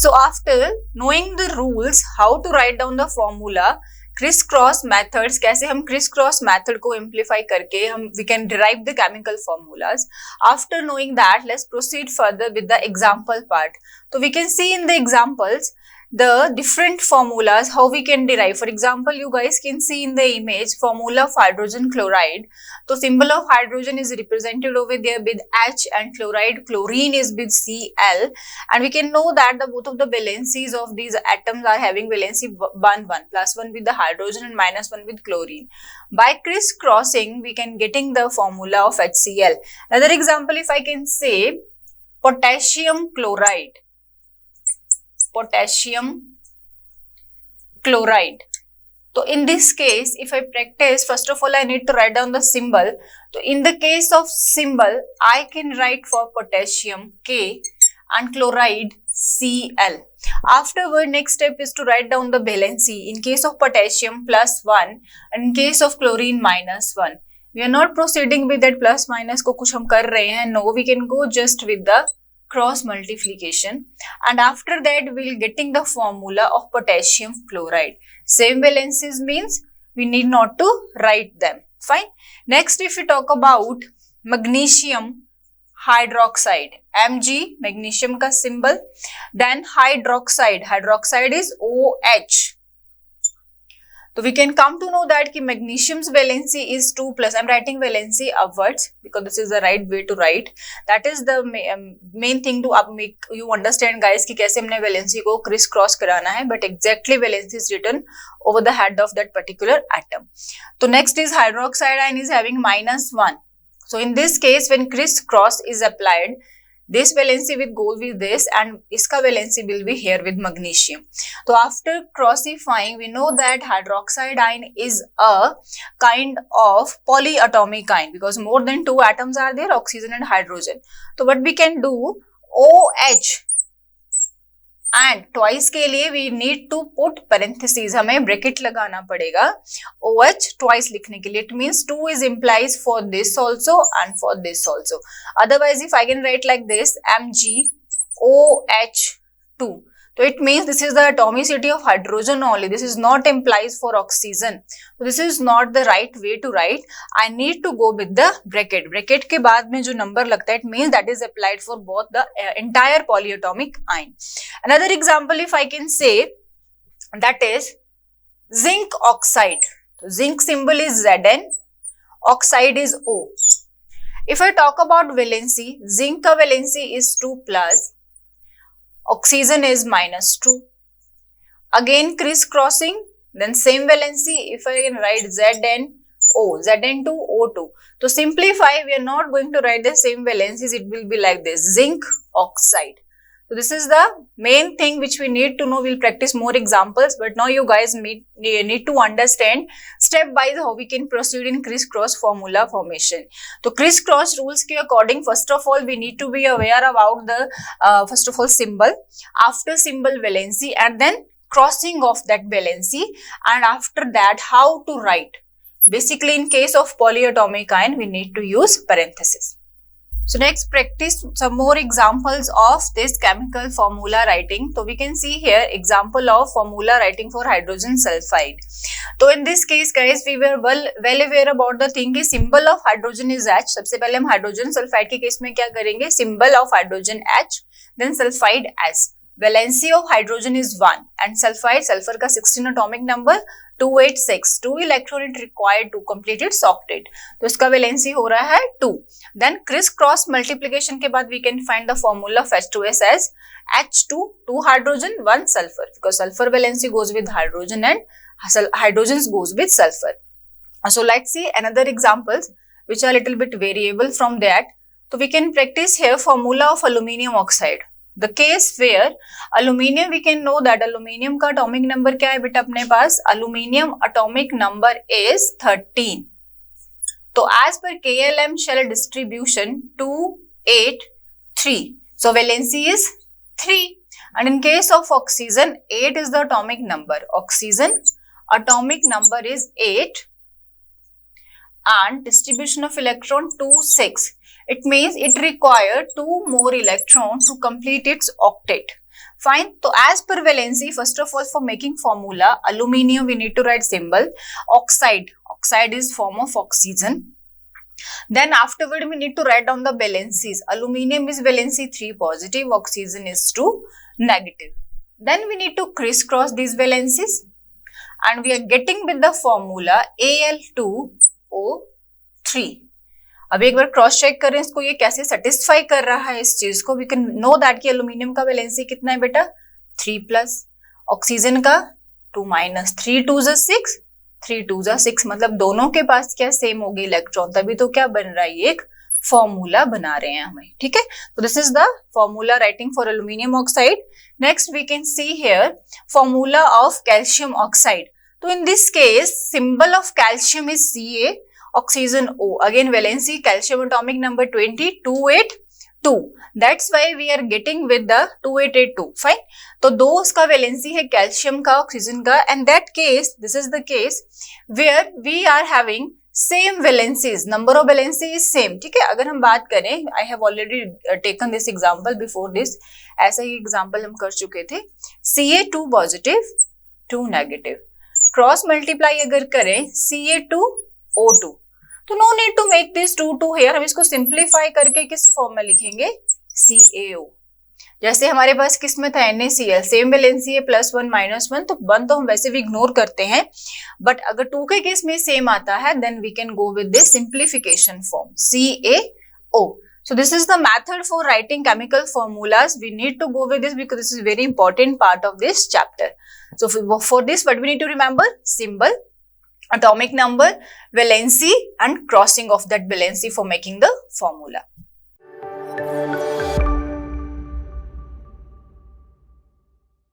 So after knowing the rules, how to write down the formula, criss cross methods, कैसे हम criss cross method को इम्प्लीफाई करके हम we can derive the chemical formulas. After knowing that, let's proceed further with the example part. तो we can see in the examples the different formulas how we can derive. For example, you guys can see in the image formula of hydrogen chloride. So symbol of hydrogen is represented over there with H, and chlorine is with Cl, and we can know that the both of the valencies of these atoms are having valency 1 +1 with the hydrogen and -1 with chlorine. By crisscrossing we can getting the formula of HCl. Another example, if I can say potassium chloride, So in this case, if I practice, first of all I need to write down the symbol. So in the case of symbol, I can write for potassium K and chloride Cl. Afterward, next step is to write down the valency. In case of potassium +1 and in case of chlorine -1. We are not proceeding with that plus minus को कुछ हम कर रहे हैं. No, we can go just with the cross multiplication, and after that we'll getting the formula of potassium chloride. Same valencies means we need not to write them. Fine. Next, if we talk about magnesium hydroxide, Mg, magnesium का symbol, then hydroxide is OH. So we can come to know that कि magnesium's valency is 2+. I'm writing valency upwards because this is the right way to write. That is the main thing to make you understand, guys, कि कैसे हमने valency को criss cross कराना है. But exactly valency is written over the head of that particular atom. So next is hydroxide ion is having -1. So in this case, when criss cross is applied, this valency will go with this and iska valency will be here with magnesium. So after crossifying, we know that hydroxide ion is a kind of polyatomic ion because more than 2 atoms are there, oxygen and hydrogen. So what we can do, OH and twice के लिए we need to put parentheses, हमें bracket लगाना पड़ेगा OH twice लिखने के लिए. It means 2 is implies for this also and for this also. Otherwise, if I can write like this, MgOH2, so it means this is the atomicity of hydrogen only. This is not implies for oxygen. So this is not the right way to write. I need to go with the bracket. Bracket के बाद में जो number लगता है, it means that is applied for both the entire polyatomic ion. Another example, if I can say, that is zinc oxide. So zinc symbol is Zn, oxide is O. If I talk about valency, zinc का valency is 2+. Oxygen is -2. Again crisscrossing, then same valency. If I can write ZnO, Zn2O2. To simplify, we are not going to write the same valencies. It will be like this, zinc oxide. So this is the main thing which we need to know. We'll practice more examples, but now you guys need to understand step by how we can proceed in crisscross formula formation. So crisscross rules के according, first of all we need to be aware about the first of all symbol, after symbol valency, and then crossing of that valency, and after that how to write. Basically, in case of polyatomic ion, we need to use parenthesis. So next, practice some more examples of this chemical formula writing. So we can see here example of formula writing for hydrogen sulfide. So in this case, guys, we were well aware about the thing कि symbol of hydrogen is H. सबसे पहले हम hydrogen sulfide के case में क्या करेंगे, symbol of hydrogen H, then sulfide S. Valency of hydrogen is 1 and sulfur का 16 atomic number 286. 2 electron it required to complete its octet. तो इसका valency हो रहा है 2. Then criss-cross multiplication के बाद we can find the formula of H2S as H2, 2 hydrogen, 1 sulfur, because sulfur valency goes with hydrogen and hydrogens goes with sulfur. So let's see another examples which are a little bit variable from that. So we can practice here formula of aluminium oxide. The case where aluminium, we can know that aluminium का atomic number क्या है बेटा अपने पास, aluminium atomic number is 13. तो as per KLM shell distribution 2, 8, 3. So valency is 3. And in case of oxygen, 8 is the atomic number. Oxygen atomic number is 8 and distribution of electron 2, 6. It means it requires 2 more electrons to complete its octet. Fine. So as per valency, first of all, for making formula, aluminium we need to write symbol. Oxide, oxide is form of oxygen. Then afterward we need to write down the valencies. Aluminium is valency 3 positive, oxygen is 2 negative. Then we need to crisscross these valencies and we are getting with the formula Al2O3. अब एक बार cross check करें इसको, ये कैसे satisfy कर रहा है इस चीज को. वी कैन नो दैट कि एल्यूमिनियम का वैलेंसी कितना है बेटा 3 प्लस, ऑक्सीजन का 2 माइनस, 3 2 जा 6, 3 2 जा 6, मतलब दोनों के पास क्या सेम होगी इलेक्ट्रॉन, तभी तो क्या बन रहा है, ये एक फॉर्मूला बना रहे हैं हमें. ठीक है, तो this is the formula writing for aluminium oxide. Next we can see here formula of calcium oxide. तो in this case symbol of calcium is Ca, oxygen O. Again valency calcium atomic number 20, 282. That's why we are getting with the 2882. Fine. तो दो उसका valency है calcium का, oxygen का, and that case, this is the case where we are having same valencies, number of valency is same. ठीक है, अगर हम बात करें, I have already taken this example before this, ऐसा ही example हम कर चुके थे. Ca2 positive, 2 negative. Cross multiply अगर करें Ca2O2, तो no need to make this 2 2 here. हम इसको सिंप्लीफाई करके किस फॉर्म में लिखेंगे CaO. जैसे हमारे पास किस में था NaCl, सेम वैलेंसी है +1 -1, तो 1 तो हम वैसे भी इग्नोर करते हैं, बट अगर 2 के केस में सेम आता है then we can go with this simplification form CaO. So this is the method for writing chemical formulas. We need to go with this because this is a very important part of this chapter. So for this, what we need to remember? Symbol, atomic number, valency and crossing of that valency for making the formula.